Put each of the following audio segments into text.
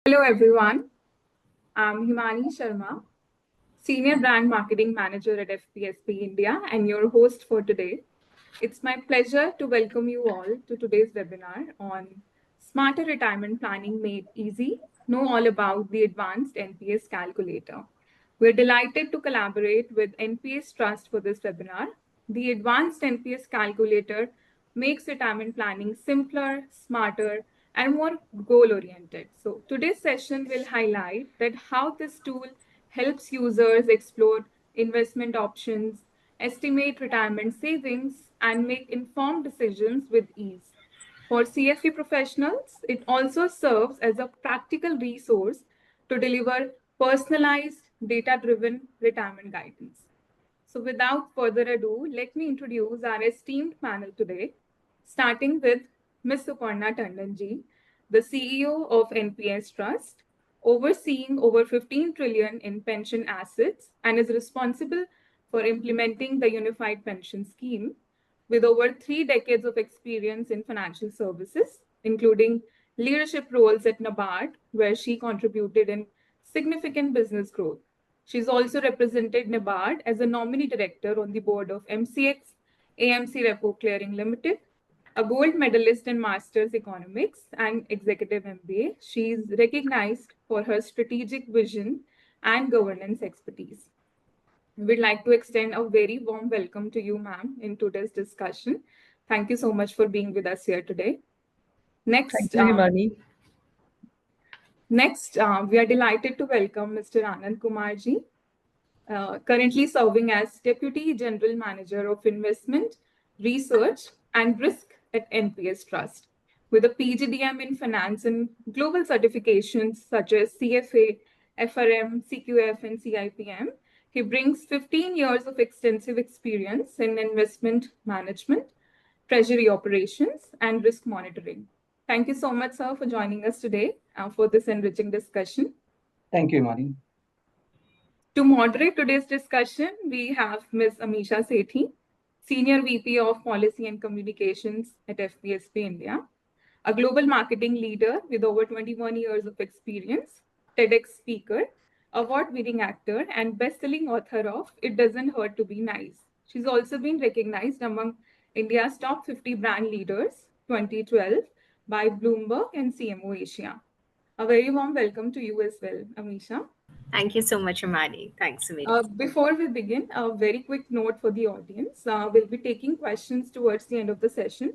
Hello, everyone. I'm Himani Sharma, Senior Brand Marketing Manager at FPSB India, and your host for today. It's my pleasure to welcome you all to today's webinar on Smarter Retirement Planning Made Easy. Know all about the Advanced NPS Calculator. We're delighted to collaborate with NPS Trust for this webinar. The Advanced NPS Calculator makes retirement planning simpler, smarter, and more goal-oriented. So today's session will highlight that how this tool helps users explore investment options, estimate retirement savings, and make informed decisions with ease. For CFE professionals, it also serves as a practical resource to deliver personalized, data-driven retirement guidance. So without further ado, let me introduce our esteemed panel today, starting with Ms. Suparna Tandon ji, the CEO of NPS Trust, overseeing over 15 trillion in pension assets and is responsible for implementing the unified pension scheme with over 3 decades of experience in financial services, including leadership roles at NABARD, where she contributed in significant business growth. She's also represented NABARD as a nominee director on the board of MCX AMC Repo Clearing Limited, a gold medalist in Masters Economics and Executive MBA. She is recognized for her strategic vision and governance expertise. We'd like to extend a very warm welcome to you, ma'am, in today's discussion. Thank you so much for being with us here today. Thank you, Himani. Next, we are delighted to welcome Mr. Anand Kumar ji, currently serving as Deputy General Manager of Investment, Research and Risk at NPS Trust. With a PGDM in Finance and global certifications such as CFA, FRM, CQF, and CIPM, he brings 15 years of extensive experience in investment management, treasury operations, and risk monitoring. Thank you so much, sir, for joining us today for this enriching discussion. Thank you, Himani. To moderate today's discussion, we have Ms. Amisha Sethi, Senior VP of Policy and Communications at FPSB India, a global marketing leader with over 21 years of experience, TEDx speaker, award-winning actor, and best-selling author of It Doesn't Hurt to Be Nice. She's also been recognized among India's top 50 brand leaders 2012 by Bloomberg and CMO Asia. A very warm welcome to you as well, Amisha. Thank you so much, Amani. Thanks, Amita. Before we begin, a very quick note for the audience. We'll be taking questions towards the end of the session.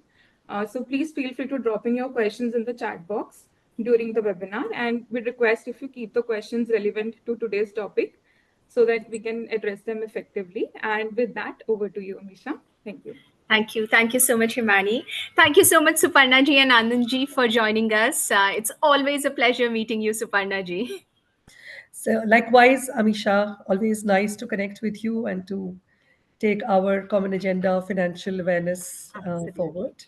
So please feel free to drop in your questions in the chat box during the webinar. And we request if you keep the questions relevant to today's topic so that we can address them effectively. And with that, over to you, Amisha. Thank you. Thank you. Thank you so much, Himani. Thank you so much, Suparna ji and Anand ji, for joining us. It's always a pleasure meeting you, Suparna ji. So likewise, Amisha, always nice to connect with you and to take our common agenda of financial awareness forward.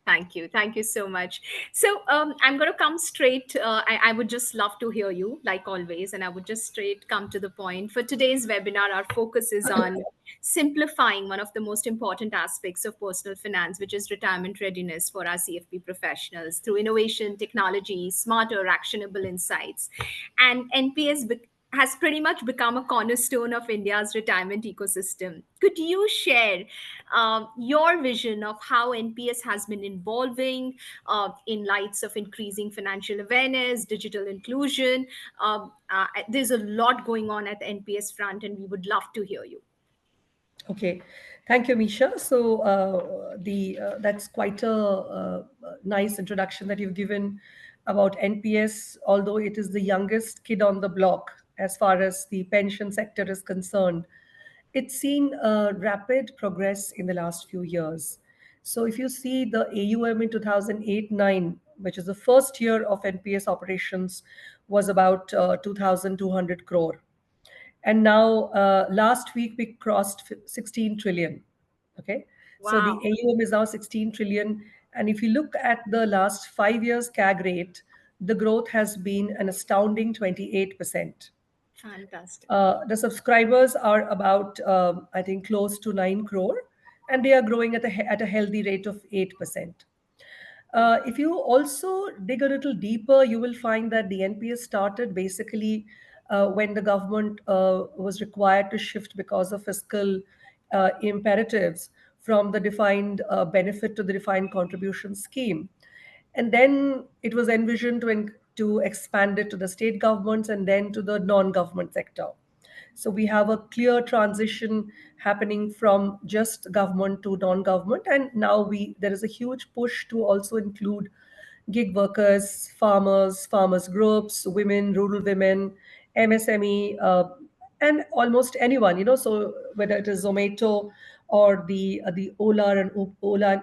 Thank you. Thank you so much. So I'm going to come straight. I would just love to hear you, like always, and I would just straight come to the point. For today's webinar, our focus is on simplifying one of the most important aspects of personal finance, which is retirement readiness for our CFP professionals through innovation, technology, smarter, actionable insights. And NPS has pretty much become a cornerstone of India's retirement ecosystem. Could you share your vision of how NPS has been evolving in lights of increasing financial awareness, digital inclusion? There's a lot going on at the NPS front, and we would love to hear you. Okay, thank you, Misha. So that's quite a nice introduction that you've given about NPS, although it is the youngest kid on the block as far as the pension sector is concerned. It's seen rapid progress in the last few years. So if you see the AUM in 2008-9, which is the first year of NPS operations, was about 2,200 crore. And now last week we crossed 16 trillion. Okay. Wow. So the AUM is now 16 trillion. And if you look at the last 5 years CAG rate, the growth has been an astounding 28%. Fantastic. The subscribers are about, I think, close to 9 crore, and they are growing at a healthy rate of 8%. If you also dig a little deeper, you will find that the NPS started basically when the government was required to shift because of fiscal imperatives from the defined benefit to the defined contribution scheme. And then it was envisioned to expand it to the state governments and then to the non-government sector. So we have a clear transition happening from just government to non-government, and now we there is a huge push to also include gig workers, farmers, farmers groups, women, rural women, MSME, and almost anyone. So whether it is Zomato or the Ola and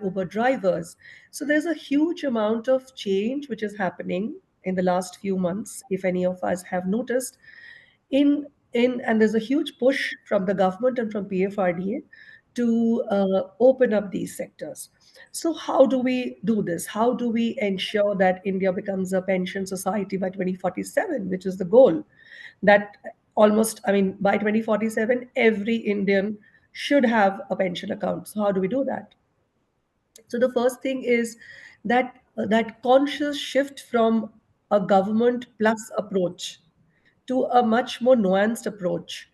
Uber drivers. So there's a huge amount of change which is happening in the last few months, if any of us have noticed, in and there's a huge push from the government and from PFRDA to open up these sectors. So how do we do this? How do we ensure that India becomes a pension society by 2047, which is the goal? That almost, I mean, by 2047, every Indian should have a pension account. So how do we do that? So the first thing is that conscious shift from a government plus approach to a much more nuanced approach,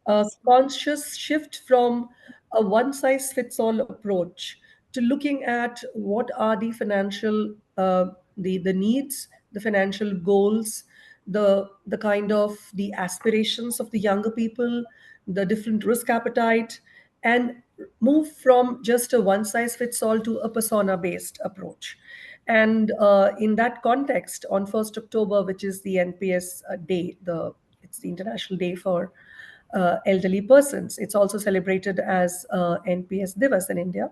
a conscious shift from a one size fits all approach to looking at what are the financial the needs, the financial goals, the kind of the aspirations of the younger people, the different risk appetite, and move from just a one size fits all to a persona based approach. And in that context, on 1st October, which is the NPS day, it's the International Day for elderly persons. It's also celebrated as NPS Divas in India.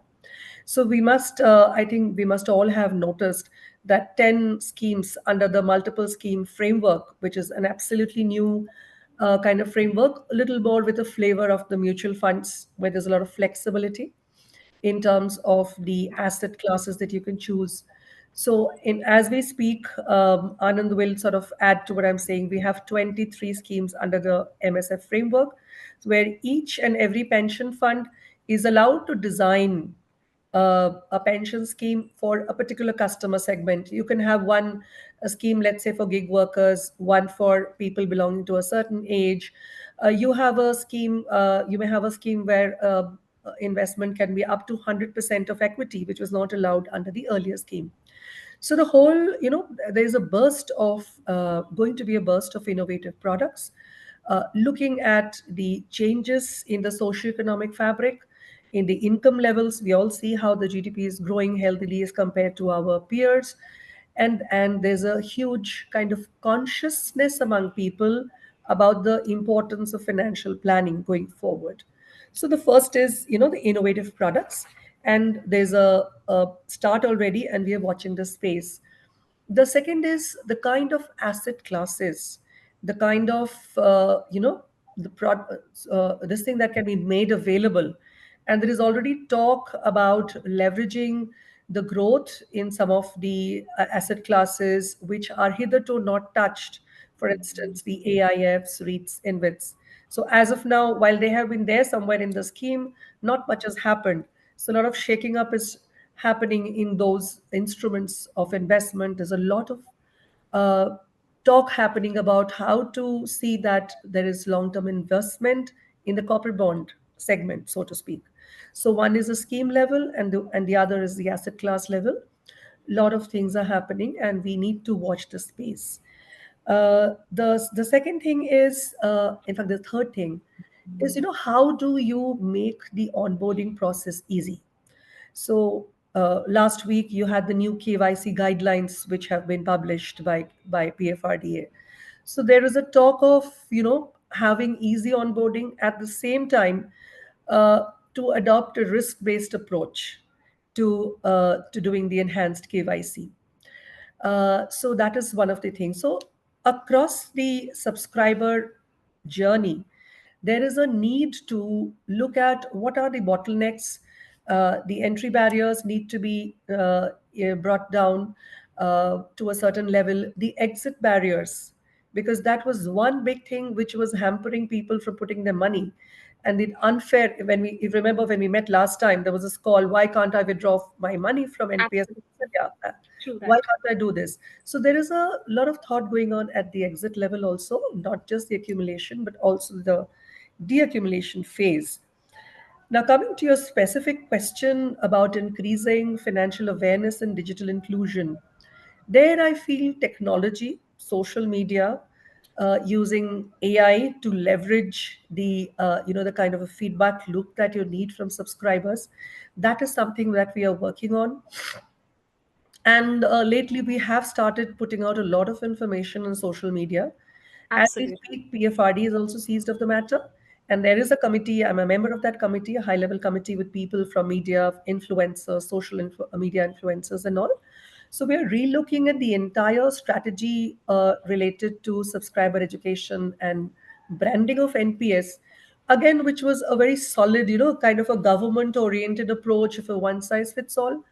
So I think we must all have noticed that 10 schemes under the multiple scheme framework, which is an absolutely new kind of framework, a little more with a flavor of the mutual funds, where there's a lot of flexibility in terms of the asset classes that you can choose. So, as we speak, Anand will sort of add to what I'm saying. We have 23 schemes under the MSF framework, where each and every pension fund is allowed to design a pension scheme for a particular customer segment. You can have one a scheme, let's say for gig workers, one for people belonging to a certain age. You may have a scheme where investment can be up to 100% of equity, which was not allowed under the earlier scheme. So the whole, there's a going to be a burst of innovative products, looking at the changes in the socioeconomic fabric, in the income levels. We all see how the GDP is growing healthily as compared to our peers. And there's a huge kind of consciousness among people about the importance of financial planning going forward. So the first is, the innovative products, and there's a start already, and we are watching the space. The second is the kind of asset classes, the kind of this thing that can be made available. And there is already talk about leveraging the growth in some of the asset classes which are hitherto not touched. For instance, the AIFs, REITs, InvITs. So as of now, while they have been there somewhere in the scheme, not much has happened. So a lot of shaking up is happening in those instruments of investment. There's a lot of uh, talk happening about how to see that there is long-term investment in the corporate bond segment, so to speak. So one is a scheme level, and the other is the asset class level. A lot of things are happening, and we need to watch the space. The second thing is, in fact, the third thing is, how do you make the onboarding process easy? So last week you had the new KYC guidelines which have been published by PFRDA. So there is a talk of having easy onboarding at the same time, to adopt a risk-based approach to doing the enhanced KYC. So that is one of the things. So across the subscriber journey, there is a need to look at what are the bottlenecks. The entry barriers need to be brought down to a certain level. The exit barriers, because that was one big thing which was hampering people from putting their money. And the unfair, if you remember when we met last time, there was this call, why can't I withdraw my money from NPS? Absolutely. Yeah. True Why that. can't I do this? So there is a lot of thought going on at the exit level also, not just the accumulation, but also the deaccumulation phase. Now, coming to your specific question about increasing financial awareness and digital inclusion, there I feel technology, social media, using AI to leverage the kind of a feedback loop that you need from subscribers. That is something that we are working on. And lately, we have started putting out a lot of information on social media. As we Absolutely. speak, PFRD is also seized of the matter. And there is a committee, I'm a member of that committee, a high level committee with people from media, influencers, media influencers, and all. So we're relooking at the entire strategy related to subscriber education and branding of NPS. Again, which was a very solid, kind of a government oriented approach of a one size fits all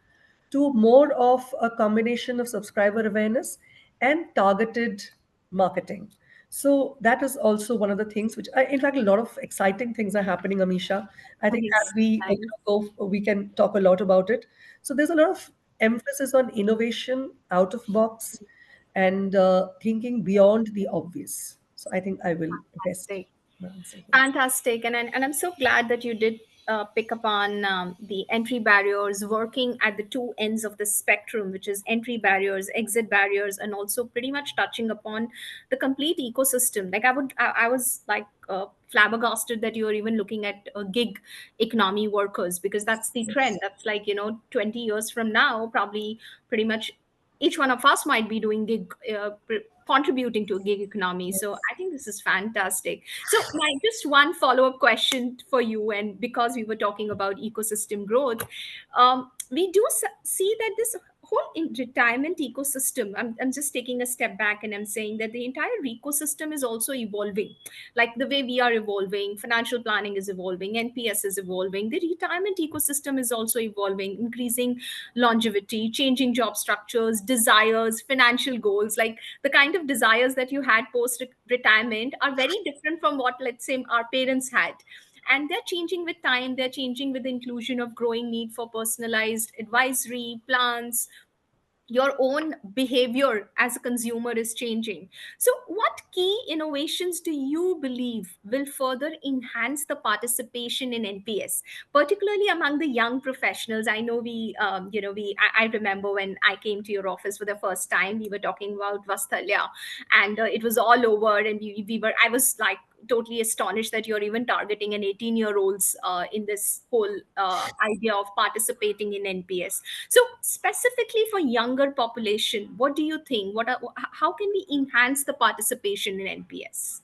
to more of a combination of subscriber awareness and targeted marketing. So that is also one of the things which, in fact, a lot of exciting things are happening, Amisha. I think as Nice. we Nice. go, we can talk a lot about it. So there's a lot of emphasis on innovation, out of box, and thinking beyond the obvious. So I think I will rest Fantastic. my answer here. Fantastic. And I'm so glad that you did pick up on the entry barriers, working at the two ends of the spectrum, which is entry barriers, exit barriers, and also pretty much touching upon the complete ecosystem. Like I was like flabbergasted that you're even looking at gig economy workers, because that's the trend. Yes. That's like, 20 years from now, probably pretty much each one of us might be doing contributing to a gig economy. So Yes. I think this is fantastic. So, my just one follow up question for you, and because we were talking about ecosystem growth, we do see that this whole retirement ecosystem, I'm just taking a step back and I'm saying that the entire ecosystem is also evolving. Like the way we are evolving, financial planning is evolving, NPS is evolving, the retirement ecosystem is also evolving, increasing longevity, changing job structures, desires, financial goals. Like the kind of desires that you had post retirement are very different from what, let's say, our parents had. And they're changing with time, they're changing with the inclusion of growing need for personalized advisory plans. Your own behavior as a consumer is changing. So what key innovations do you believe will further enhance the participation in NPS, particularly among the young professionals? I know I remember when I came to your office for the first time, we were talking about Vasthalya, and it was all over, and I was like totally astonished that you're even targeting an 18-year-olds in this whole idea of participating in NPS. So specifically for younger population, what do you think? How can we enhance the participation in NPS?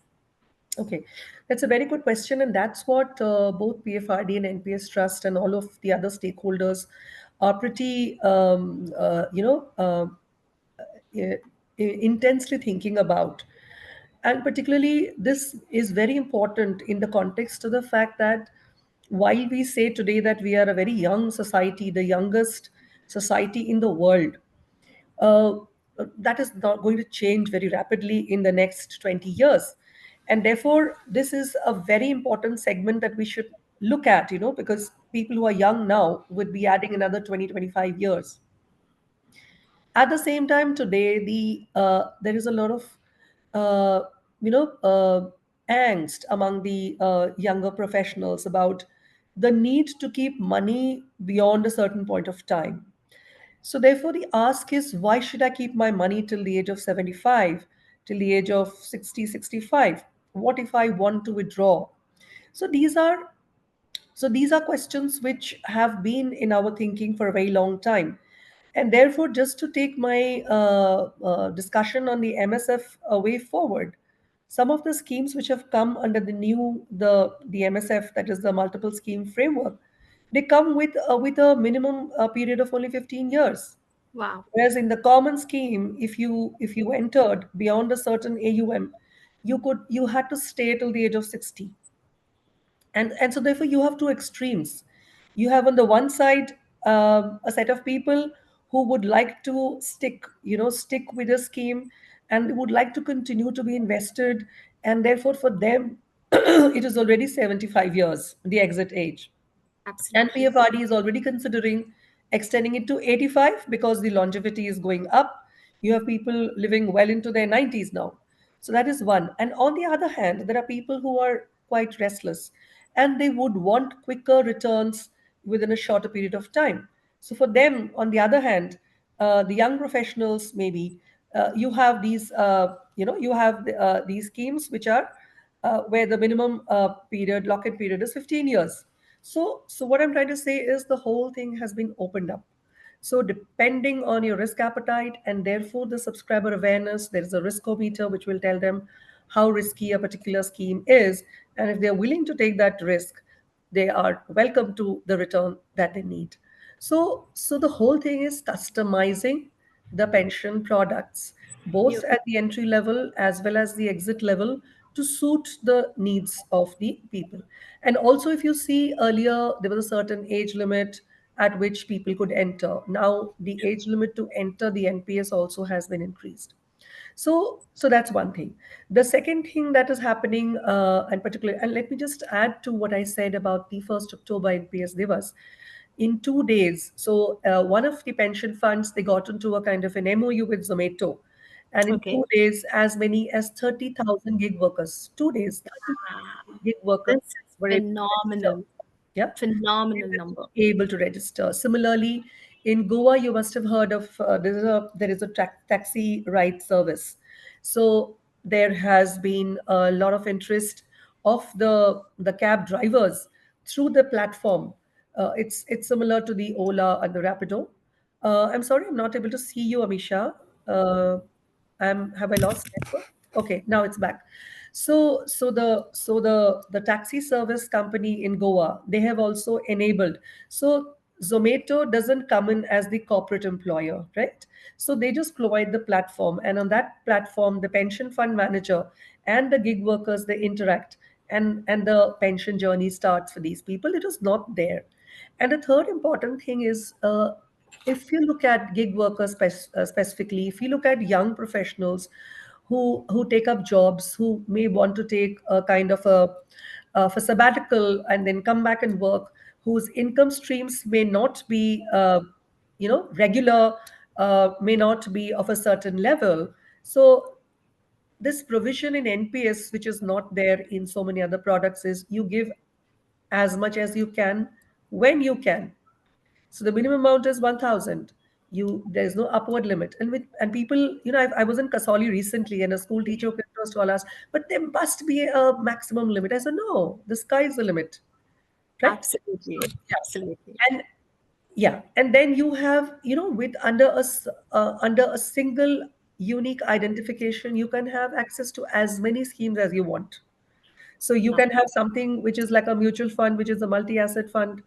Okay, that's a very good question, and that's what both PFRD and NPS Trust and all of the other stakeholders are pretty, i- intensely thinking about. And particularly, this is very important in the context of the fact that while we say today that we are a very young society, the youngest society in the world, uh, that is not going to change very rapidly in the next 20 years. And therefore, this is a very important segment that we should look at, because people who are young now would be adding another 20, 25 years. At the same time, today, there is a lot of, uh, angst among the younger professionals about the need to keep money beyond a certain point of time. So therefore, the ask is, why should I keep my money till the age of 75, till the age of 60, 65? What if I want to withdraw? So these are questions which have been in our thinking for a very long time. And therefore, just to take my discussion on the MSF way forward, some of the schemes which have come under the MSF, that is the multiple scheme framework, they come with a minimum period of only 15 years. Wow. Whereas in the common scheme, if you entered beyond a certain AUM, you had to stay till the age of 60. And so therefore you have two extremes. You have on the one side a set of people who would like to stick with a scheme and would like to continue to be invested, and therefore for them it is already 75 years, the exit age. And Absolutely. PFRD is already considering extending it to 85 because the longevity is going up. You have people living well into their 90s now. So that is one. And on the other hand, there are people who are quite restless and they would want quicker returns within a shorter period of time. So for them, on the other hand, the young professionals maybe you have these you have these schemes which are where the minimum period lock-in period is 15 years. So what I'm trying to say is the whole thing has been opened up. So depending on your risk appetite and therefore the subscriber awareness, there is a riskometer which will tell them how risky a particular scheme is. And if they're willing to take that risk, they are welcome to the return that they need. So the whole thing is customizing the pension products, both at the entry level as well as the exit level, to suit the needs of the people. And also, if you see earlier, there was a certain age limit at which people could enter. Now, the age limit to enter the NPS also has been increased. So that's one thing. The second thing that is happening, and particularly, and let me just add to what I said about the 1st October NPS Divas. In 2 days, so one of the pension funds, they got into a kind of an MOU with Zomato, and in Okay. 2 days, as many as 30,000 gig workers, 2 days, 30 Wow. gig workers This is were able to register. phenomenal. Yeah, they Phenomenal number. were able to register. Similarly, in Goa, you must have heard of there is a taxi ride service. So there has been a lot of interest of the cab drivers through the platform. It's similar to the Ola and the Rapido. I'm sorry, I'm not able to see you, Amisha. Uh, have I lost network? Okay, now it's back. So the taxi service company in Goa, they have also enabled. So Zomato doesn't come in as the corporate employer, right? So they just provide the platform, and on that platform, the pension fund manager and the gig workers, they interact, and the pension journey starts for these people. It is not there. And the third important thing is, if you look at gig workers specifically, if you look at young professionals who take up jobs, who may want to take a kind of a sabbatical and then come back and work, whose income streams may not be regular, may not be of a certain level. So this provision in NPS, which is not there in so many other products, is you give as much as you can when you can. So the minimum amount is 1,000. There's no upward limit. And people, I was in Kasoli recently, and a school teacher came to us to us, but there must be a maximum limit. I said, no, the sky is the limit, right? Absolutely. Yeah. Absolutely. And yeah, and then you have, with under a single unique identification, you can have access to as many schemes as you want. So you No. can have something which is like a mutual fund, which is a multi-asset fund.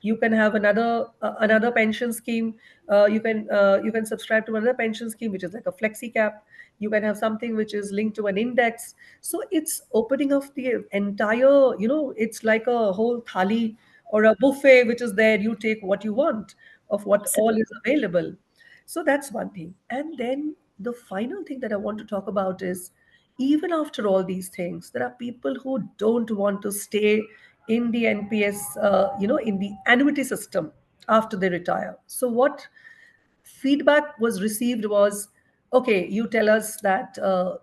You can have another pension scheme. You can subscribe to another pension scheme, which is like a flexi cap. You can have something which is linked to an index. So it's opening up the entire. It's like a whole thali or a buffet, which is there. You take what you want of what all is Absolutely. available. So that's one thing. And then the final thing that I want to talk about is, even after all these things, there are people who don't want to stay in the NPS, in the annuity system after they retire. So what feedback was received was, okay, you tell us that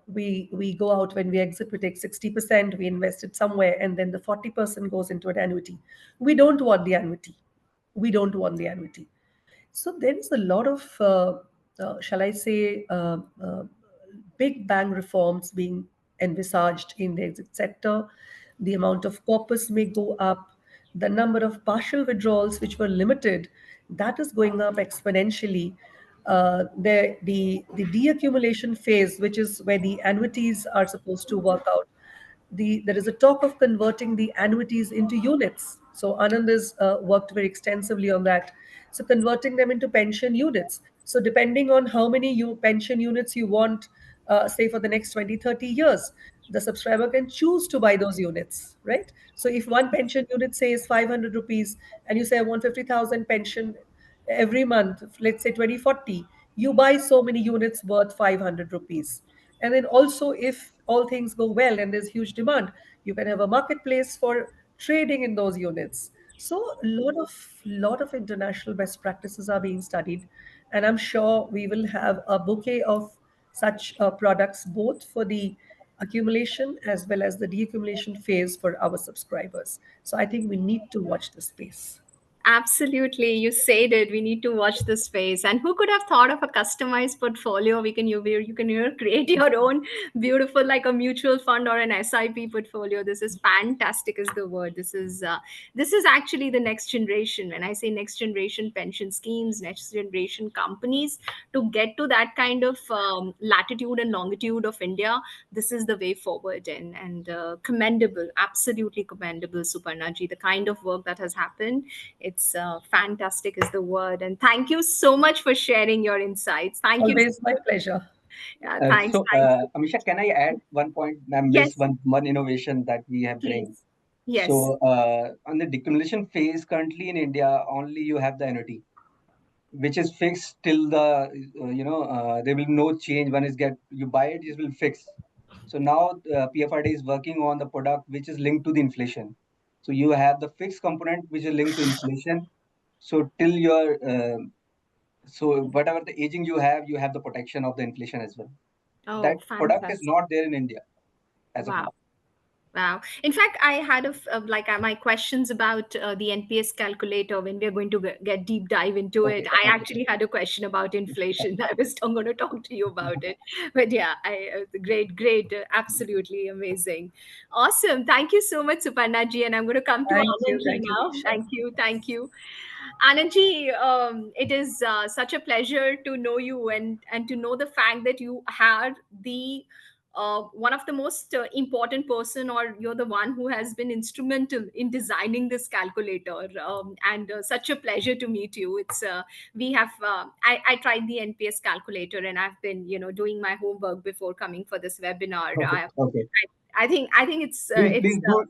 we go out when we exit, we take 60%, we invest it somewhere, and then the 40% goes into an annuity. We don't want the annuity. We don't want the annuity. So there is a lot of, shall I say, big bang reforms being envisaged in the exit sector. The amount of corpus may go up. The number of partial withdrawals, which were limited, that is going up exponentially. The deaccumulation phase, which is where the annuities are supposed to work out, there is a talk of converting the annuities into units. So Anand has worked very extensively on that. So converting them into pension units. So depending on how many pension units you want, say for the next 20, 30 years, the subscriber can choose to buy those units, right? So if one pension unit says 500 rupees, and you say I want 50,000 pension every month, let's say 2040, you buy so many units worth 500 rupees. And then also, if all things go well and there's huge demand, you can have a marketplace for trading in those units. So a lot of international best practices are being studied, and I'm sure we will have a bouquet of such products both for the accumulation as well as the deaccumulation phase for our subscribers. So I think we need to watch the space. Absolutely, you said it. We need to watch this space. And who could have thought of a customized portfolio? We can where you can create your own beautiful, like a mutual fund or an SIP portfolio. This is fantastic, is the word. This is actually the next generation. When I say next generation pension schemes, next generation companies, to get to that kind of latitude and longitude of India, this is the way forward. And commendable, absolutely commendable, Suparna ji. The kind of work that has happened, it's fantastic is the word. And thank you so much for sharing your insights. Thank you. Always my pleasure. Yeah, thanks. Amisha, can I add one point, ma'am? This Yes, one innovation that we have bring. please. Yes. On the decumulation phase, currently in India, only you have the annuity, which is fixed till the there will no change. One is get you buy it, it will fix. So now PFRD is working on the product which is linked to the inflation. So you have the fixed component which is linked to inflation. So till your so whatever the aging you have the protection of the inflation as well. Oh, That product is fantastic. not there in India as of Wow. now. Wow. In fact, I had my questions about the NPS calculator when we are going to get deep dive into it. Okay, I okay. actually had a question about inflation. I was going to talk to you about it. But yeah, great, great. Absolutely amazing. Awesome. Thank you so much, Suparna ji. And I'm going to come to Anand ji Thank you, now. Misha. Thank you. Thank you. Anandji, it is such a pleasure to know you and to know the fact that you had the one of the most important person, or you're the one who has been instrumental in designing this calculator. And such a pleasure to meet you. It's we have I tried the NPS calculator, and I've been doing my homework before coming for this webinar. Okay, okay. I think it's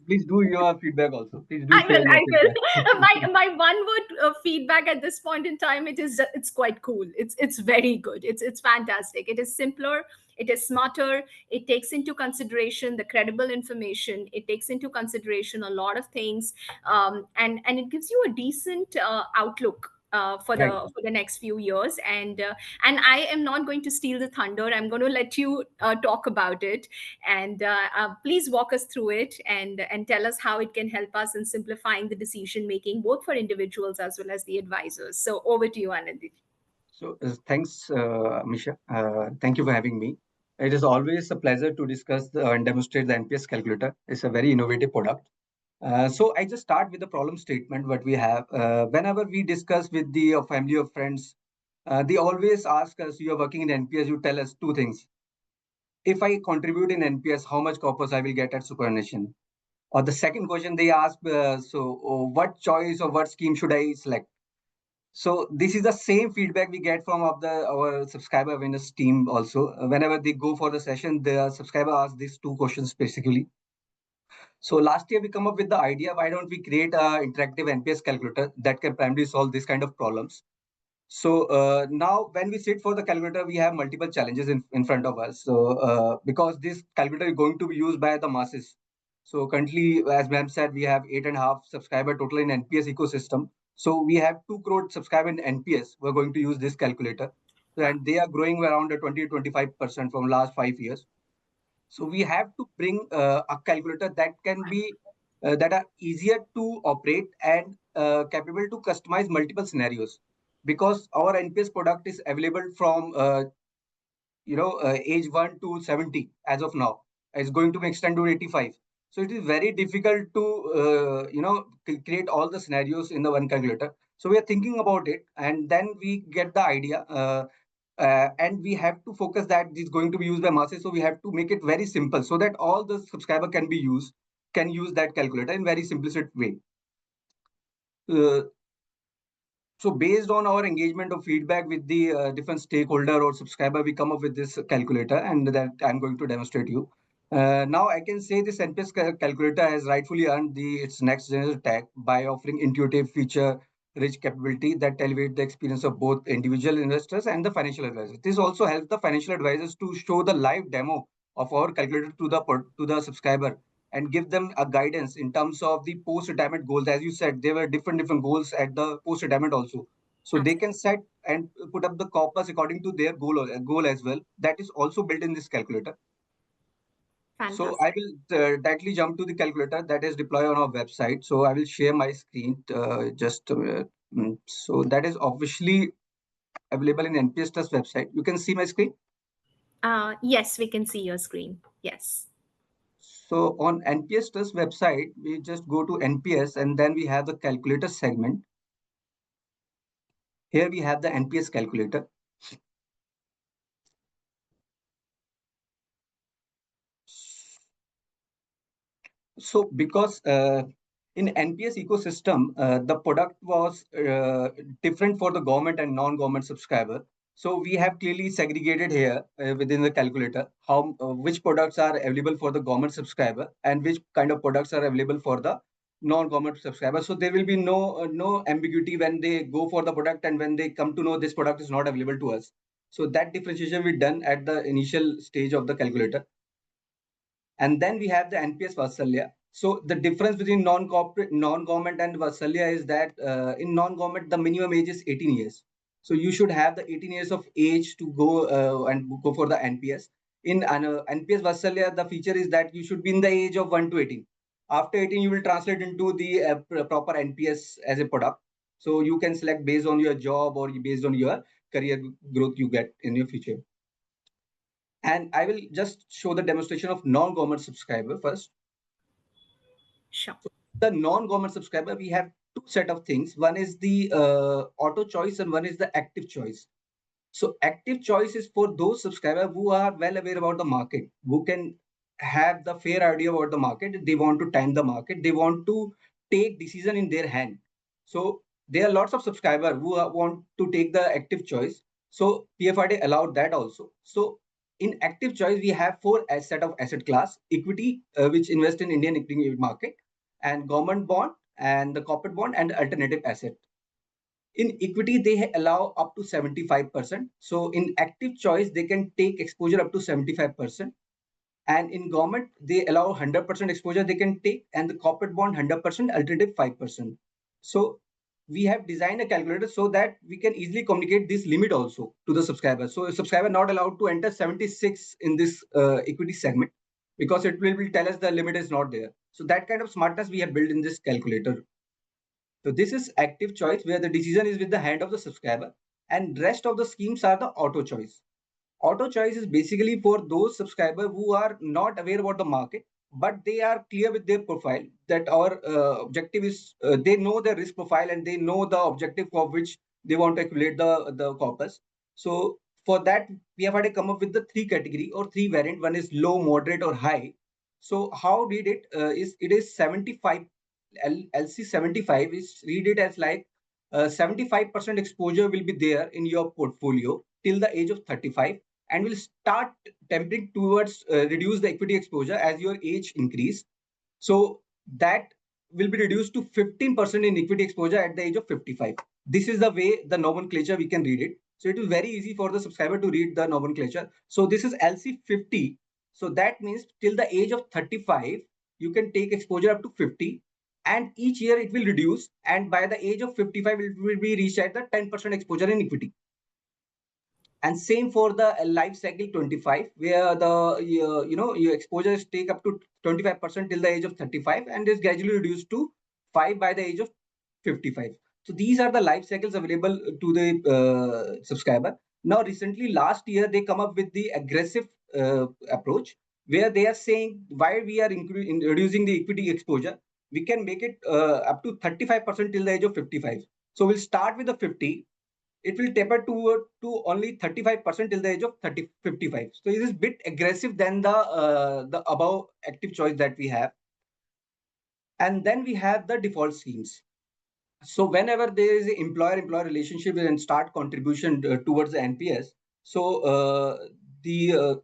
Please do your feedback also. Please do I share will. your I feedback. will. My one word feedback at this point in time, it's quite cool. It's very good. It's fantastic. It is simpler. It is smarter. It takes into consideration the credible information. It takes into consideration a lot of things, and it gives you a decent outlook. Right. For the next few years, and I am not going to steal the thunder. I'm going to let you talk about it, and please walk us through it, and tell us how it can help us in simplifying the decision making, both for individuals as well as the advisors. So over to you, Anandi. So thanks, Misha. Thank you for having me. It is always a pleasure to discuss and demonstrate the NPS calculator. It's a very innovative product. So I just start with the problem statement what we have. Whenever we discuss with the family or friends, they always ask us, "You are working in NPS. You tell us two things. If I contribute in NPS, how much corpus I will get at superannuation?" Or the second question they ask, what choice or what scheme should I select? So this is the same feedback we get from of the our subscriber awareness team also. Whenever they go for the session, the subscriber asks these two questions basically. So last year we come up with the idea, why don't we create a interactive NPS calculator that can primarily solve this kind of problems. So now when we sit for the calculator, we have multiple challenges in front of us. So because this calculator is going to be used by the masses. So currently, as ma'am said, we have 8.5 subscriber total in NPS ecosystem. So we have 2 crore subscriber in NPS. We're going to use this calculator. So, Wow. and they are growing around 20 to 25% from last 5 years. So we have to bring a calculator that can be that are easier to operate and capable to customize multiple scenarios, because our NPS product is available from age 1 to 70 as of now. It's going to be extended to 85. So it is very difficult to create all the scenarios in the one calculator. So we are thinking about it, and then we get the idea. And we have to focus that it's going to be used by masses, so we have to make it very simple so that all the subscriber can use that calculator in very simplistic way. Uh, so based on our engagement or feedback with the different stakeholder or subscriber, we come up with this calculator, and that I'm going to demonstrate you. Now I can say this NPS calculator has rightfully earned its next generation tag by offering intuitive feature rich capability that elevate the experience of both individual investors and the financial advisors. This also helps the financial advisors to show the live demo of our calculator to the subscriber, and give them a guidance in terms of the post-retirement goals. As you said, there were different goals at the post-retirement also. So they can set and put up the corpus according to their goal as well. That is also built in this calculator. So I Fantastic. will directly jump to the calculator that is deployed on our website. So I will share my screen so that is officially available in NPS Trust website. You can see my screen. Yes, we can see your screen. Yes. So on NPS Trust website, we just go to NPS and then we have the calculator segment. Here we have the NPS calculator. So because in NPS ecosystem, the product was different for the government and non-government subscriber. So we have clearly segregated here within the calculator how which products are available for the government subscriber and which kind of products are available for the non-government subscriber. So there will be no ambiguity when they go for the product and when they come to know this product is not available to us. So that differentiation we done at the initial stage of the calculator. And then we have the NPS Vatsalya. So the difference between non-government and Vatsalya is that in non-government, the minimum age is 18 years. So you should have the 18 years of age to go and go for the NPS. In NPS Vatsalya, the feature is that you should be in the age of 1 to 18. After 18, you will translate into the proper NPS as a product. So you can select based on your job or based on your career growth you get in your future. And I will just show the demonstration of non-government subscriber first. Sure. So the non-government subscriber, we have two set of things. One is the auto choice and one is the active choice. So active choice is for those subscribers who are well aware about the market, who can have the fair idea about the market. They want to time the market. They want to take decision in their hand. So there are lots of subscribers who want to take the active choice. So PFRD allowed that also. So in active choice, we have four set of asset class: equity, which invest in Indian equity market, and government bond, and the corporate bond, and alternative asset. In equity, they allow up to 75%. So in active choice, they can take exposure up to 75%. And in government, they allow 100% exposure they can take, and the corporate bond 100%, alternative 5%. So we have designed a calculator so that we can easily communicate this limit also to the subscriber. So a subscriber not allowed to enter 76 in this equity segment because it will tell us the limit is not there. So that kind of smartness we have built in this calculator. So this is active choice where the decision is with the hand of the subscriber, and rest of the schemes are the auto choice. Auto choice is basically for those subscribers who are not aware about the market, but they are clear with their profile that our objective is they know their risk profile and they know the objective for which they want to accumulate the corpus. So for that, we have had to come up with the three category or three variant. One is low, moderate, or high. So how read it is it is 75 LC 75 is read it as like 75% exposure will be there in your portfolio till the age of 35 and will start tempting towards reduce the equity exposure as your age increase. So that will be reduced to 15% in equity exposure at the age of 55. This is the way the nomenclature we can read it. So it is very easy for the subscriber to read the nomenclature. So this is LC50. So that means till the age of 35, you can take exposure up to 50. And each year it will reduce. And by the age of 55, it will be reached at the 10% exposure in equity. And same for the life cycle 25, where the your exposure is take up to 25% till the age of 35 and is gradually reduced to 5 by the age of 55. So these are the life cycles available to the subscriber. Now recently last year they come up with the aggressive approach where they are saying why we are reducing the equity exposure, we can make it up to 35% till the age of 55. So we'll start with the 50, it will taper to only 35% till the age of 55. So it is a bit aggressive than the above active choice that we have. And then we have the default schemes. So whenever there is an employer-employee relationship and start contribution towards the NPS, so the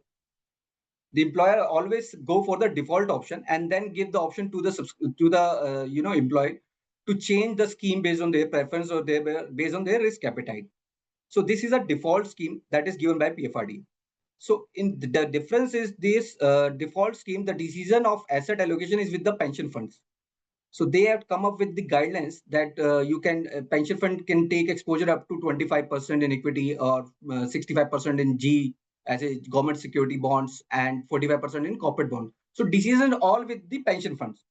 employer always go for the default option and then give the option to the employee to change the scheme based on their preference or based on their risk appetite. So this is a default scheme that is given by PFRD. So in the difference is this default scheme, the decision of asset allocation is with the pension funds. So they have come up with the guidelines that you can pension fund can take exposure up to 25% in equity or 65% in G as a government security bonds and 45% in corporate bonds. So decisions all with the pension funds.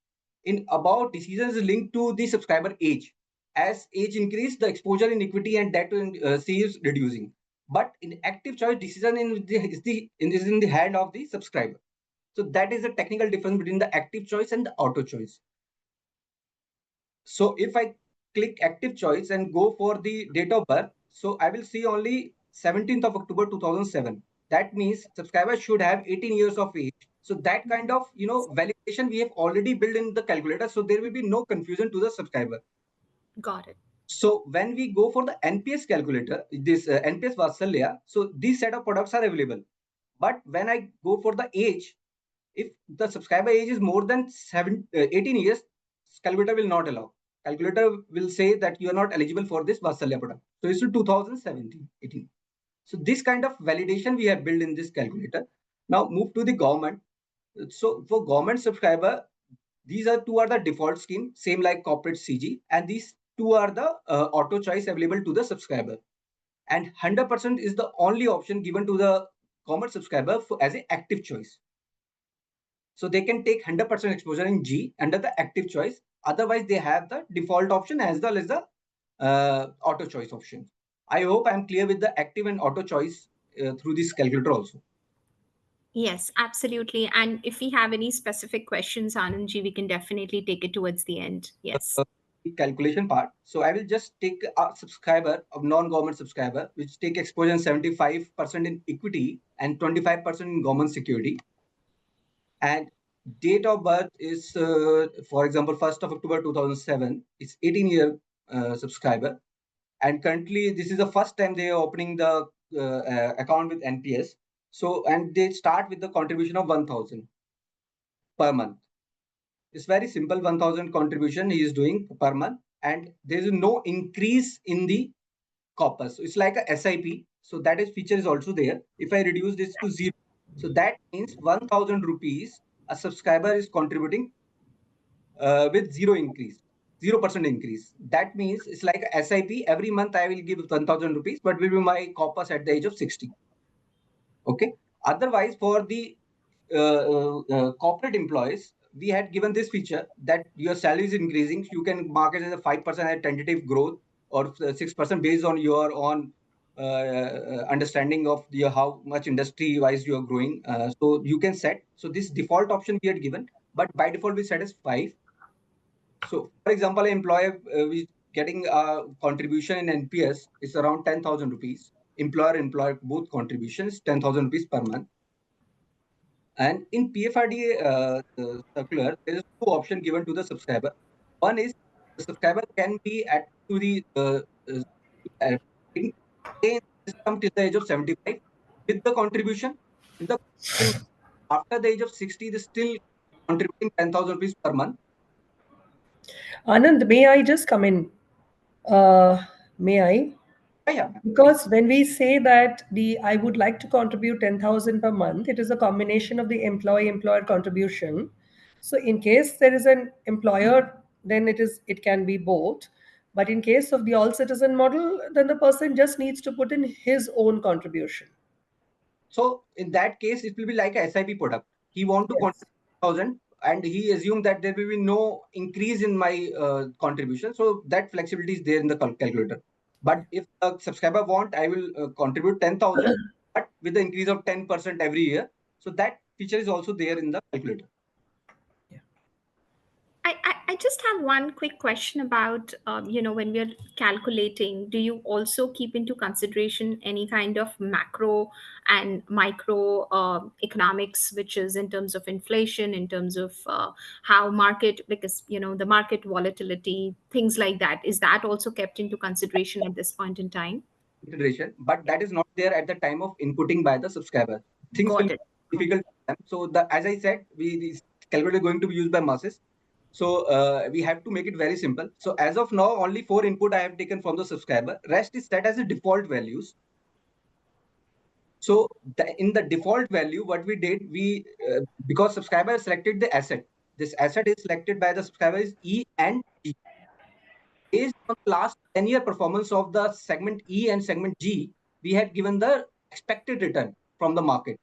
In about decisions linked to the subscriber age. As age increase, the exposure in equity and debt is reducing. But in active choice, decision is in the hand of the subscriber. So that is the technical difference between the active choice and the auto choice. So if I click active choice and go for the date of birth, so I will see only 17th of October 2007. That means subscriber should have 18 years of age. So that kind of validation we have already built in the calculator. So there will be no confusion to the subscriber. Got it. So when we go for the NPS calculator, this NPS Vatsalya, so these set of products are available. But when I go for the age, if the subscriber age is more than 18 years, calculator will not allow. Calculator will say that you are not eligible for this Vatsalya product. So it's 2017, 18. So this kind of validation we have built in this calculator. Now move to the government. So for government subscriber, these are two are the default scheme, same like corporate CG, and these two are the auto choice available to the subscriber. And 100% is the only option given to the government subscriber as an active choice. So they can take 100% exposure in G under the active choice. Otherwise, they have the default option as well as the auto choice option. I hope I'm clear with the active and auto choice through this calculator also. Yes, absolutely. And if we have any specific questions, Anandji, we can definitely take it towards the end. Yes. The calculation part. So I will just take a subscriber of non-government subscriber, which take exposure 75% in equity and 25% in government security. And date of birth is, for example, 1st of October 2007. It's 18-year subscriber. And currently, this is the first time they are opening the account with NPS. So, and they start with the contribution of 1,000 per month. It's very simple, 1,000 contribution he is doing per month. And there is no increase in the corpus. So it's like a SIP. So that is feature is also there. If I reduce this to 0, so that means 1,000 rupees a subscriber is contributing with 0% increase. That means it's like a SIP. Every month I will give 1,000 rupees, but will be my corpus at the age of 60. Okay. Otherwise, for the corporate employees, we had given this feature that your salary is increasing. You can mark it as a 5% at tentative growth or 6% based on your own understanding of your how much industry wise you are growing. So you can set. So this default option we had given, but by default we set as 5. So for example, an employer is getting a contribution in NPS is around 10,000 rupees. Employer both contributions 10,000 rupees per month. And in PFRDA circular, there is two options given to the subscriber. One is the subscriber can be at to the stay in the system till the age of 75 with the contribution. With the after the age of 60, they still contributing 10,000 rupees per month. Anand, may I just come in? May I? Yeah. Because when we say that I would like to contribute 10,000 per month, it is a combination of the employer contribution. So in case there is an employer, then it can be both. But in case of the all citizen model, then the person just needs to put in his own contribution. So in that case, it will be like a SIP product. He want to contribute 1,000 and he assumed that there will be no increase in my contribution. So that flexibility is there in the calculator. But if a subscriber want, I will contribute 10,000, but with the increase of 10% every year. So that feature is also there in the calculator. I just have one quick question about, when we're calculating, do you also keep into consideration any kind of macro and micro economics, which is in terms of inflation, in terms of how market, because, the market volatility, things like that. Is that also kept into consideration at this point in time? Consideration, but that is not there at the time of inputting by the subscriber. Things will Got it. be difficult for them. So as I said, this calculator is going to be used by masses. So we have to make it very simple. So as of now, only 4 input I have taken from the subscriber. Rest is set as a default values. So in the default value, what we did, because subscriber selected the asset, this asset is selected by the subscriber is E and G. Based on the last 10-year performance of the segment E and segment G, we had given the expected return from the market.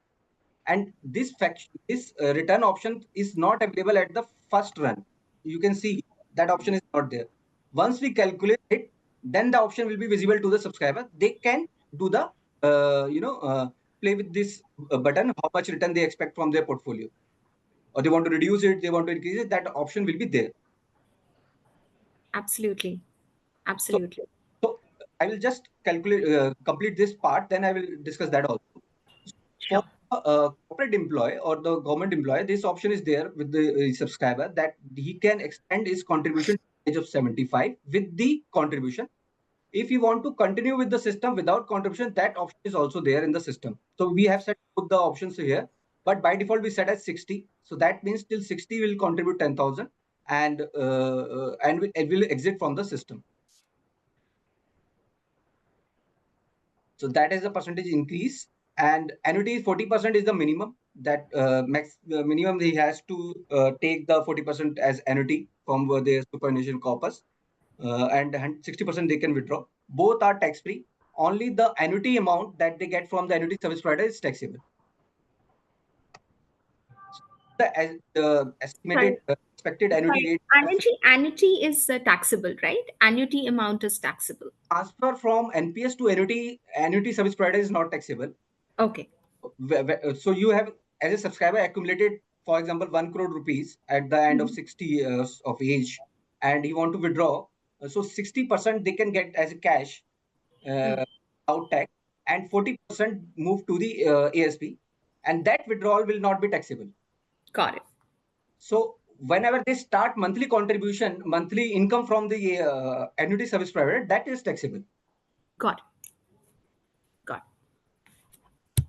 And this return option is not available at the first run. You can see that option is not there. Once we calculate it, then the option will be visible to the subscriber. They can do the play with this button, how much return they expect from their portfolio, or they want to reduce it, they want to increase it. That option will be there. Absolutely. Absolutely. So I will just complete this part, then I will discuss that also. Sure. For a corporate employee or the government employee, this option is there with the subscriber, that he can extend his contribution to the age of 75 with the contribution. If you want to continue with the system without contribution, that option is also there in the system. So we have set both the options here, but by default we set as 60. So that means till 60 will contribute 10,000 and it will exit from the system. So that is the percentage increase, and annuity 40% is the minimum that minimum he has to take the 40% as annuity from their superannuation corpus, and 60% they can withdraw. Both are tax free. Only the annuity amount that they get from the annuity service provider is taxable. The estimated expected annuity rate. Annuity is taxable, right? Annuity amount is taxable. Transfer from NPS to annuity service provider is not taxable. Okay. So you have, as a subscriber, accumulated, for example, 1 crore rupees at the end of 60 years of age, and you want to withdraw. So 60% they can get as a cash without tax, and 40% move to the ASP, and that withdrawal will not be taxable. Got it. So whenever they start monthly contribution, monthly income from the annuity service provider, that is taxable. Got it. Got it.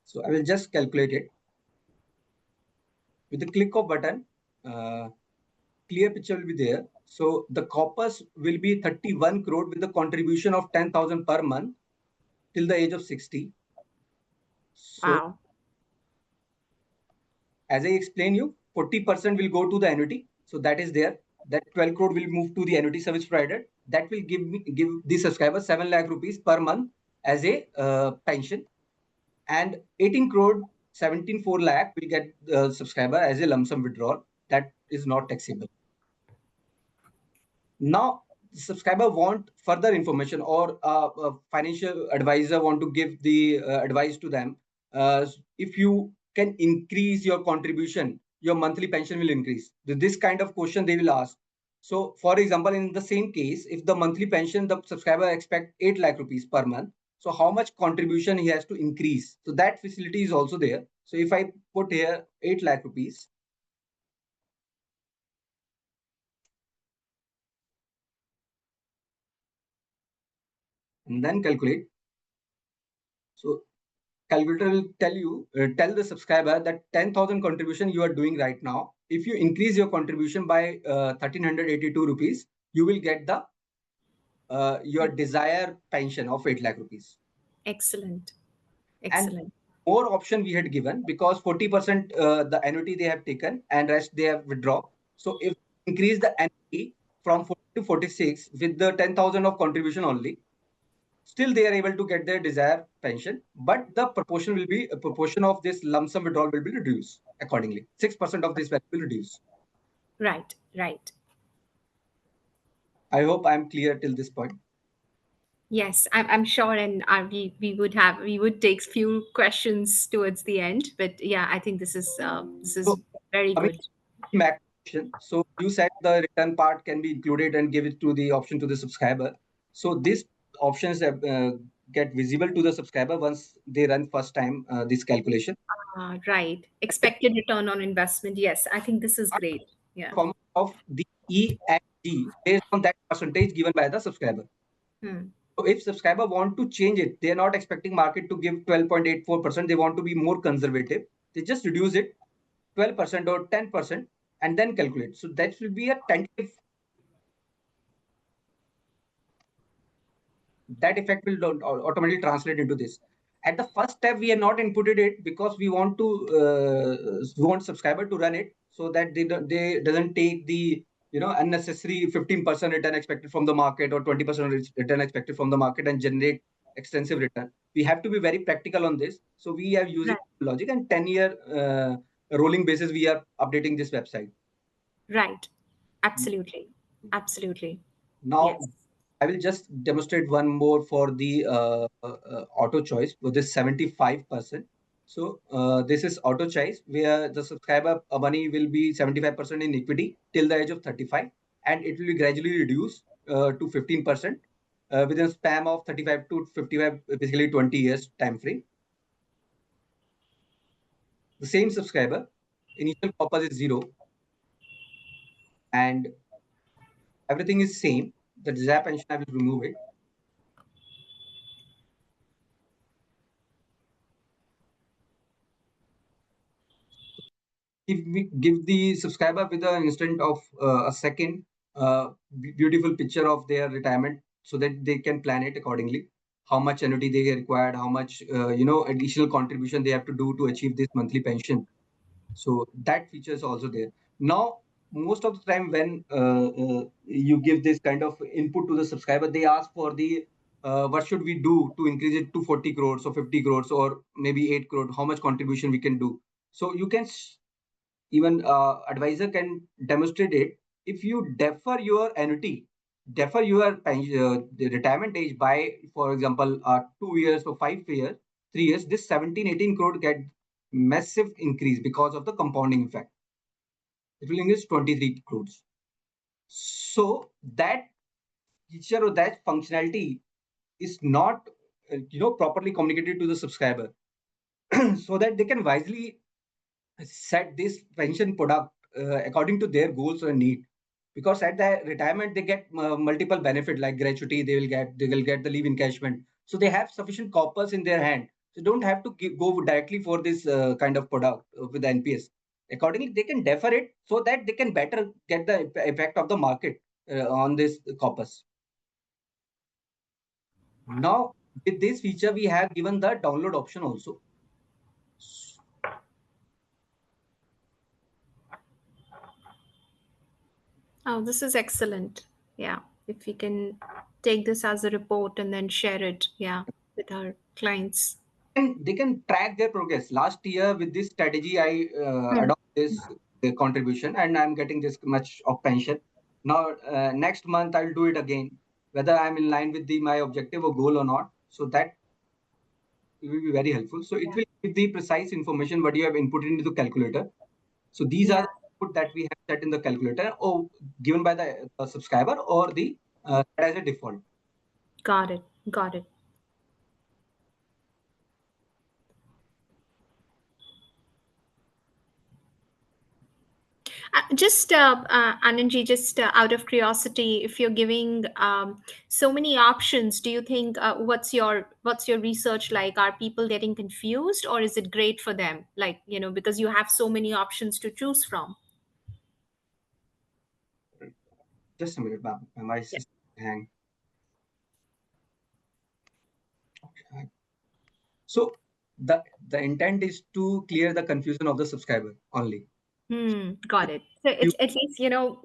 So I will just calculate it. With the click of button, clear picture will be there. So the corpus will be 31 crore with the contribution of 10,000 per month till the age of 60. So wow. As I explained you, 40% will go to the annuity. So that is there. That 12 crore will move to the annuity service provider. That will give the subscriber 7 lakh rupees per month as a pension. And 18 crore, 17.4 lakh will get the subscriber as a lump sum withdrawal. That is not taxable. Now, the subscriber want further information, or a financial advisor want to give the advice to them. If you can increase your contribution, your monthly pension will increase. This kind of question they will ask. So, for example, in the same case, if the monthly pension, the subscriber expect 8 lakh rupees per month, so how much contribution he has to increase? So that facility is also there. So if I put here 8 lakh rupees, and then calculate. So calculator will tell the subscriber that 10,000 contribution you are doing right now. If you increase your contribution by 1,382 rupees, you will get the your desired pension of 8 lakh rupees. Excellent. Excellent. And more option we had given, because 40% the annuity they have taken and rest they have withdrawn. So if increase the annuity from 40 to 46 with the 10,000 of contribution only, still they are able to get their desired pension, but the proportion will be a proportion of this lump sum withdrawal will be reduced accordingly. 6% of this value will reduce. Right, right. I hope I'm clear till this point. Yes, I'm sure, and we would take few questions towards the end, but yeah, I think this is So, very good. So you said the return part can be included and give it to the option to the subscriber. So these options get visible to the subscriber once they run first time this calculation. Right. Expected return on investment. Yes, I think this is great. Yeah. Form of the E and G based on that percentage given by the subscriber. So if subscriber want to change it, they are not expecting market to give 12.84%. They want to be more conservative. They just reduce it 12% or 10% and then calculate. So that will be a tentative. That effect will automatically translate into this. at the first step, we have not inputted it because we want subscriber to run it so that they doesn't take the unnecessary 15% return expected from the market or 20% return expected from the market and generate extensive return. We have to be very practical on this. So we are using logic, and 10-year rolling basis we are updating this website. Right. Absolutely. Absolutely. Now, Yes. I will just demonstrate one more for the auto choice with this 75%. So this is auto choice where the subscriber money will be 75% in equity till the age of 35, and it will be gradually reduced to 15% within a span of 35 to 55, basically 20 years time frame. The same subscriber, initial corpus is 0, and everything is same. The desired pension, I will remove it. If we give the subscriber with an instant of a second beautiful picture of their retirement so that they can plan it accordingly, how much annuity they required, how much additional contribution they have to do to achieve this monthly pension. So that feature is also there. Now, most of the time when you give this kind of input to the subscriber, they ask for the what should we do to increase it to 40 crores or 50 crores or maybe 8 crore, how much contribution we can do. So you can even advisor can demonstrate it. If you defer your annuity, defer your the retirement age by, for example, 2 years or 5 years, 3 years, this 17-18 crore get massive increase because of the compounding effect. It will increase 23 crores. So that feature or that functionality is not properly communicated to the subscriber so that they can wisely set this pension product according to their goals and need, because at the retirement they get multiple benefit like gratuity, they will get the leave encashment, so they have sufficient corpus in their hand, so don't have to go directly for this kind of product with the NPS. Accordingly, they can defer it so that they can better get the effect of the market on this corpus. Now with this feature we have given the download option also. Oh, this is excellent. Yeah. If we can take this as a report and then share it, yeah, with our clients. And they can track their progress. Last year with this strategy, I adopted this contribution and I'm getting this much of pension. Now next month I'll do it again, whether I'm in line with my objective or goal or not. So that will be very helpful. So it will give the precise information what you have input into the calculator. So these are the input that we have set in the calculator or given by the subscriber or the as a default. Got it. Got it. Anandji, just out of curiosity, if you're giving so many options, do you think what's your research like? Are people getting confused, or is it great for them? Like, because you have so many options to choose from. Just a minute, ma'am. My system hang. Okay. So the intent is to clear the confusion of the subscriber only. Got it. So it's at least,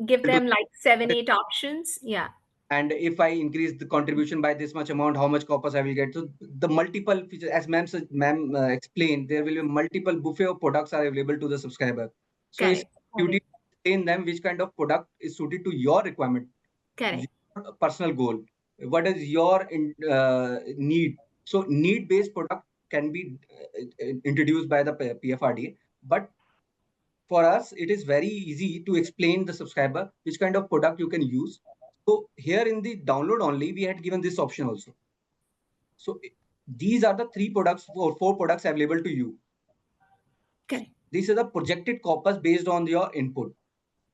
give them like 7, 8 options. Yeah. And if I increase the contribution by this much amount, how much corpus I will get? So the multiple features, as ma'am explained, there will be multiple buffet of products are available to the subscriber. So it's duty to explain them which kind of product is suited to your requirement, your personal goal. What is your need? So need-based product can be introduced by the PFRDA, but for us, it is very easy to explain the subscriber which kind of product you can use. So here in the download only, we had given this option also. So these are the 3 products or 4 products available to you. Okay. These are the projected corpus based on your input.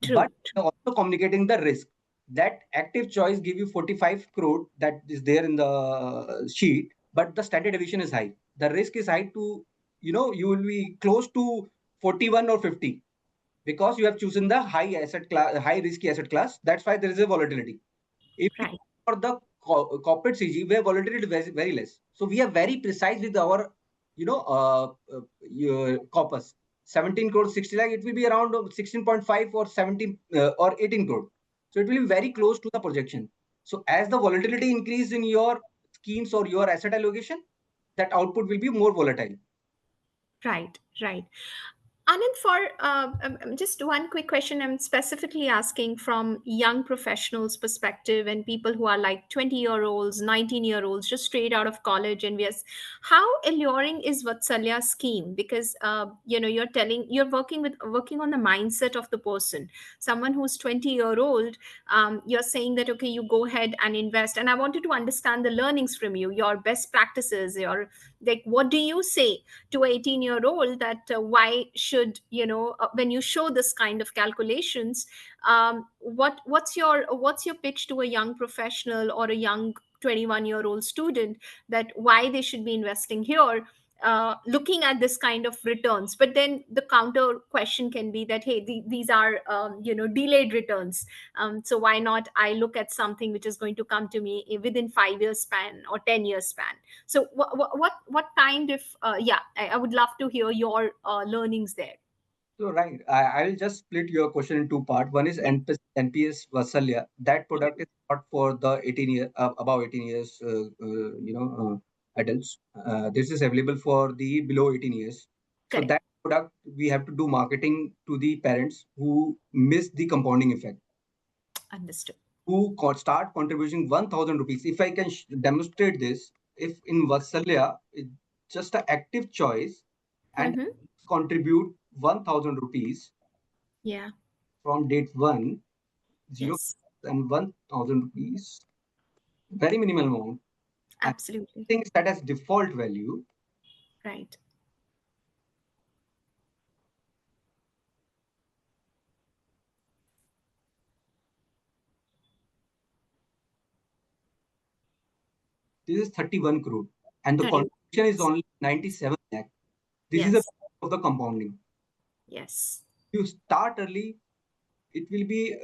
True. But also communicating the risk. That active choice give you 45 crore that is there in the sheet, but the standard deviation is high. The risk is high to, you will be close to 41 or 50. Because you have chosen the high asset class, high risky asset class. That's why there is a volatility. If for the corporate CG, where volatility is very, very less. So we are very precise with our your corpus, 17 crore 60 lakh, it will be around 16.5 or 17 or 18 crore. So it will be very close to the projection. So as the volatility increase in your schemes or your asset allocation, that output will be more volatile. Right, right. Anand, for just one quick question, I'm specifically asking from young professionals' perspective and people who are like 20-year-olds, 19-year-olds, just straight out of college. And yes, how alluring is Vatsalya scheme? Because you're working on the mindset of the person. Someone who's 20-year-old, you're saying that okay, you go ahead and invest. And I wanted to understand the learnings from you, your best practices, your like, what do you say to an 18-year-old that why should when you show this kind of calculations, what's your pitch to a young professional or a young 21-year-old student that why they should be investing here, looking at this kind of returns? But then the counter question can be that hey, these are delayed returns, so why not I look at something which is going to come to me within 5 years span or 10 years span? So what kind of I would love to hear your learnings there. So right, I'll just split your question in two parts. One is NPS Vasalya. That product is not for the above 18 years, adults. This is available for the below 18 years. So Correct. that product, we have to do marketing to the parents who miss the compounding effect, Understood. who start contributing 1,000 rupees. If I can demonstrate this, if in Vasalya, it's just an active choice and Mm-hmm. contribute 1,000 rupees Yeah. from date 1, 0 Yes. and 1,000 rupees, very minimal amount. And Absolutely. things that has default value, Right. this is 31 crore. And the 30. contribution is only 97 lakh. This is the Yes. of the compounding. Yes. You start early, it will be,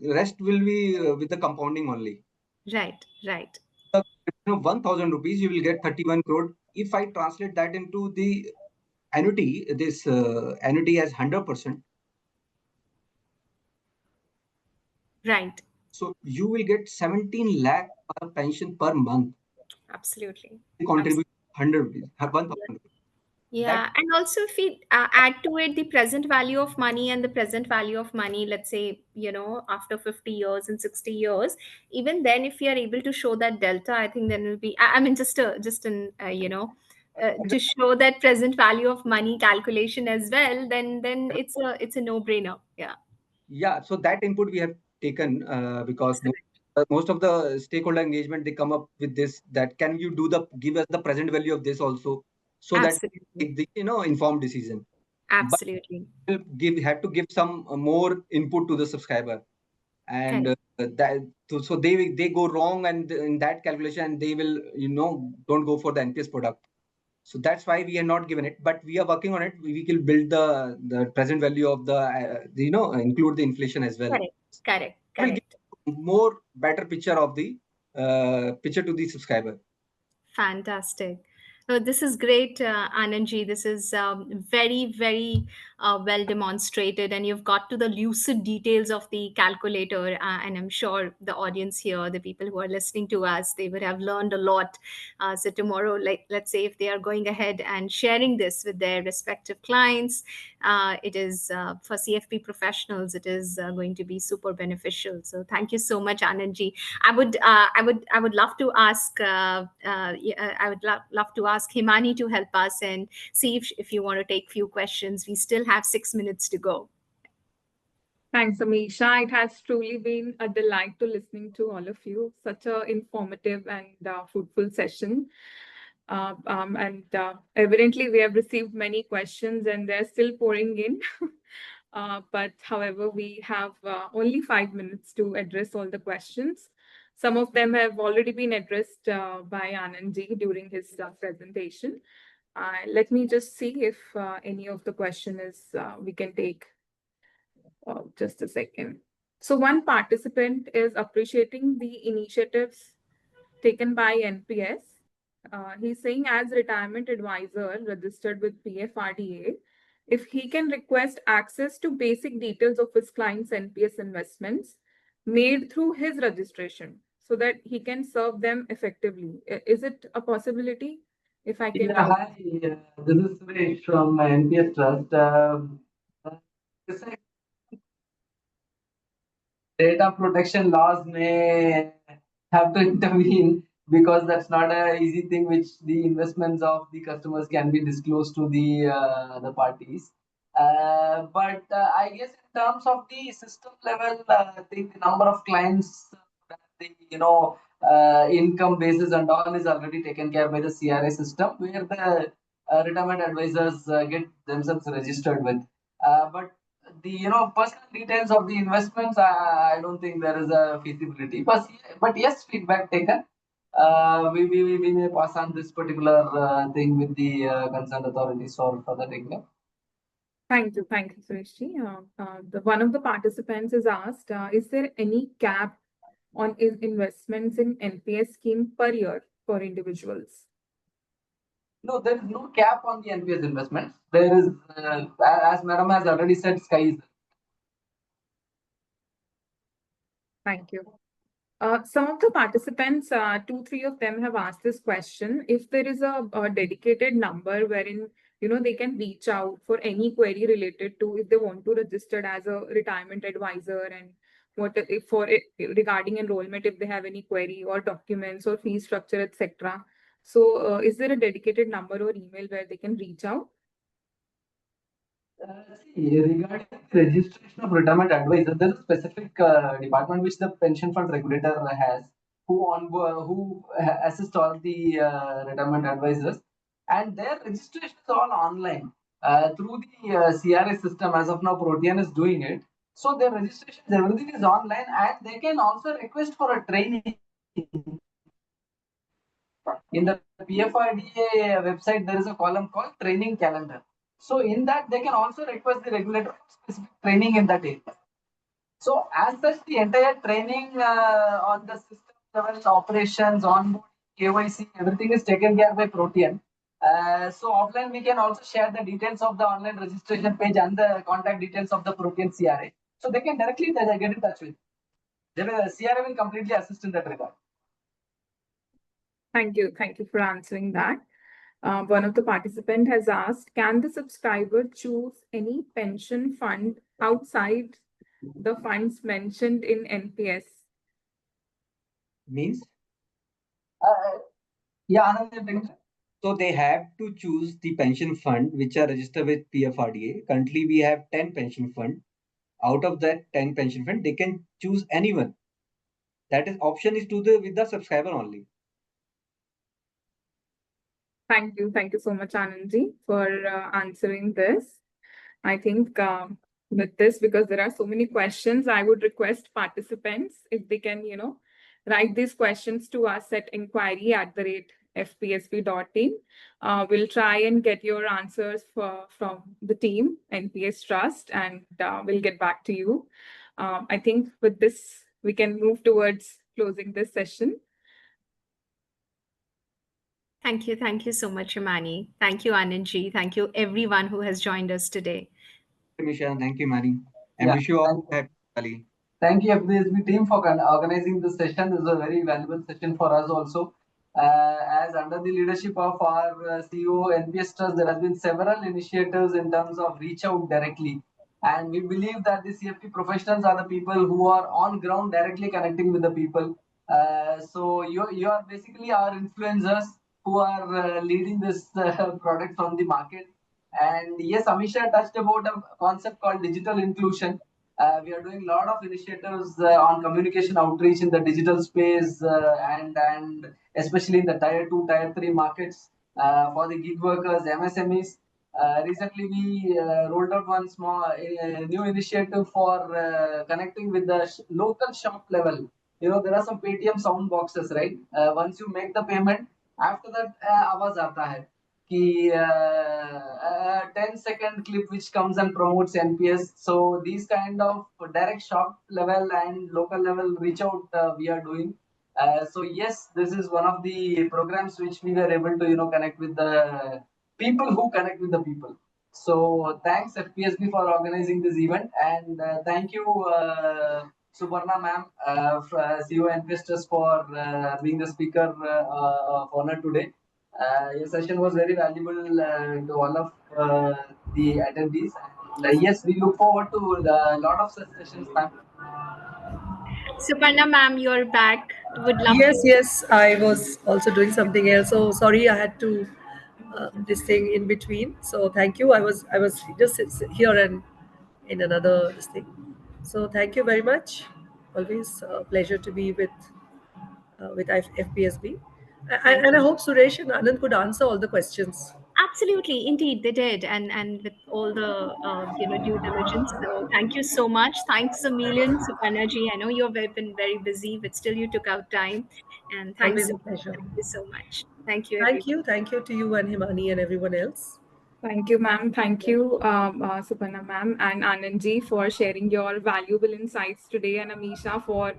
rest will be with the compounding only. Right. Right. 1,000 rupees, you will get 31 crore. If I translate that into the annuity, this annuity as 100%, Right. so you will get 17 lakh per pension per month. Absolutely. You contribute 100 rupees, 1,000 rupees. That Yeah, and also if we add to it the present value of money and the present value of money, let's say, after 50 years and 60 years, even then, if we are able to show that delta, I think then will be, I mean, just an, to show that present value of money calculation as well, then it's a no-brainer. Yeah. Yeah, so that input we have taken because most of the stakeholder engagement, they come up with this, that can you give us the present value of this also, so that we Absolutely. take the informed decision. But Absolutely. we'll have to give some more input to the subscriber, and Correct. so they go wrong, and in that calculation they will don't go for the NPS product. So that's why we are not given it, but we are working on it. We will build the present value of the include the inflation as well. Correct. Correct. Will give Correct. more better picture of the picture to the subscriber. Fantastic. This is great, Anandji. This is very, very well demonstrated, and you've got to the lucid details of the calculator. And I'm sure the audience here, the people who are listening to us, they would have learned a lot. So tomorrow, like let's say, if they are going ahead and sharing this with their respective clients, it is for CFP professionals. It is going to be super beneficial. So thank you so much, Anandji. I would love to ask I would love to ask Himani to help us and see if you want to take few questions. We still have 6 minutes to go. Thanks, Amisha. It has truly been a delight to listening to all of you. Such a informative and fruitful session. And evidently, we have received many questions, and they're still pouring in. But however, we have only 5 minutes to address all the questions. Some of them have already been addressed by Anandji during his presentation. Let me just see if any of the question is we can take. Just a second. So one participant is appreciating the initiatives taken by NPS He's saying, as retirement advisor registered with PFRDA, if he can request access to basic details of his client's NPS investments made through his registration so that he can serve them effectively. Is it a possibility? If I can Yeah, talk. hi. This is Suresh from NPS Trust. It's like data protection laws may have to intervene because that's not a easy thing which the investments of the customers can be disclosed to the parties. But I guess in terms of the system level, I think the number of clients, the income basis and all is already taken care by the CRA system, where the retirement advisors get themselves registered with. But the personal details of the investments, I don't think there is a feasibility. But yes, feedback taken. We may pass on this particular thing with the concerned authorities for further taking up. Thank you, Sureshji. One of the participants is asked, is there any cap on investments in NPS scheme per year for individuals? No, there is no cap on the NPS investments. There is, as Madam has already said, sky is. Thank you. Some of the participants, two, three of them have asked this question. If there is a dedicated number wherein they can reach out for any query related to if they want to register as a retirement advisor, and what if for it regarding enrollment, if they have any query or documents or fee structure, etc. So, is there a dedicated number or email where they can reach out? See, regarding the registration of retirement advisor, there is a specific department which the pension fund regulator has, who assist all the retirement advisors, and their registration is all online through the CRA system. As of now, Protean is doing it, so their registrations, everything is online, and they can also request for a training. In the PFRDA website, there is a column called training calendar. So in that, they can also request the regulator for specific training in that area. So as such, the entire training on the system level operations, onboarding, KYC, everything is taken care by Protean. So offline, we can also share the details of the online registration page and the contact details of the Protean CRA. So they can directly get in touch with. The CRA will completely assist in that regard. Thank you. Thank you for answering that. One of the participants has asked, can the subscriber choose any pension fund outside the funds mentioned in NPS? Means, Yeah, Anand, so they have to choose the pension fund which are registered with PFRDA. Currently, we have 10 pension fund. Out of that 10 pension fund, they can choose anyone. That is option is to the with the subscriber only. Thank you. Thank you so much, Anandji, for answering this. I think with this, because there are so many questions, I would request participants if they can, write these questions to us at inquiry@fpsb.in. We'll try and get your answers from the team, NPS Trust, and we'll get back to you. I think with this, we can move towards closing this session. Thank you. Thank you so much, Imani. Thank you, Anandji. Thank you, everyone who has joined us today. Thank you, Misha. Thank you, Mari. And Yeah, wish you all thank happy Diwali. Thank you, FPSB team, for organizing this session. This is a very valuable session for us also. As under the leadership of our CEO, NPS Trust, there has been several initiatives in terms of reach out directly. And we believe that the CFP professionals are the people who are on ground directly connecting with the people. So you are basically our influencers who are leading this product from the market. And yes, Amisha touched about a concept called digital inclusion. We are doing a lot of initiatives on communication outreach in the digital space, and especially in the tier 2, tier 3 markets for the gig workers, MSMEs. Recently, we rolled out one small new initiative for connecting with the local shop level. There are some Paytm sound boxes, right? Once you make the payment, after that, आवाज आता है कि 10-second clip which comes and promotes NPS. So these kind of direct shop level and local level reach out we are doing. So yes, this is one of the programs which we were able to connect with the people who connect with the people. So thanks FPSB for organizing this event, and thank you Suparna ma'am, CEO NPS Trust, for being the speaker of honor today. Your session was very valuable to all of the attendees. And, yes, we look forward to a lot of such sessions, ma'am. Suparna ma'am, you're back. Would love Yes, to. yes. I was also doing something else. So sorry, I had to this thing in between. So thank you. I was just here and in another this thing. So thank you very much. Always a pleasure to be with FPSB. Thank And I you. hope Suresh and Anand could answer all the questions. Absolutely, indeed, they did, and with all the due diligence. So thank you so much. Thanks a million, Suparna ji. I know you've been very busy, but still you took out time, and thanks Always so a much. pleasure. Thank you so much. Thank you, Thank everyone. you. Thank you to you and Himani and everyone else. Thank you, ma'am. Thank you, Suparna ma'am and Anandji, for sharing your valuable insights today, and Amisha for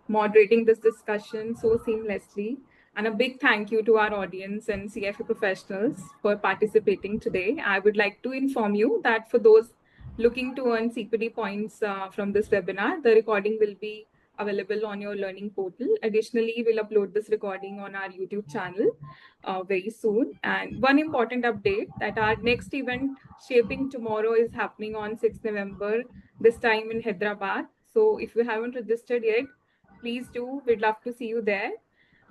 moderating this discussion so seamlessly. And a big thank you to our audience and CFA professionals for participating today. I would like to inform you that for those looking to earn CPD points from this webinar, the recording will be available on your learning portal. Additionally, we'll upload this recording on our YouTube channel very soon. And one important update that our next event, Shaping Tomorrow, is happening on 6th November, this time in Hyderabad. So if you haven't registered yet, please do. We'd love to see you there.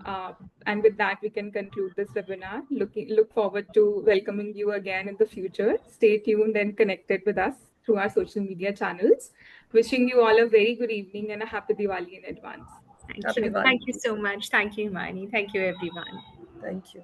Uh, and with that, we can conclude this webinar. Look forward to welcoming you again in the future. Stay tuned and connected with us through our social media channels. Wishing you all a very good evening and a happy Diwali in advance. Thank Happy you. Diwali. Thank you so much. Thank you, Imani. Thank you, everyone. Thank you.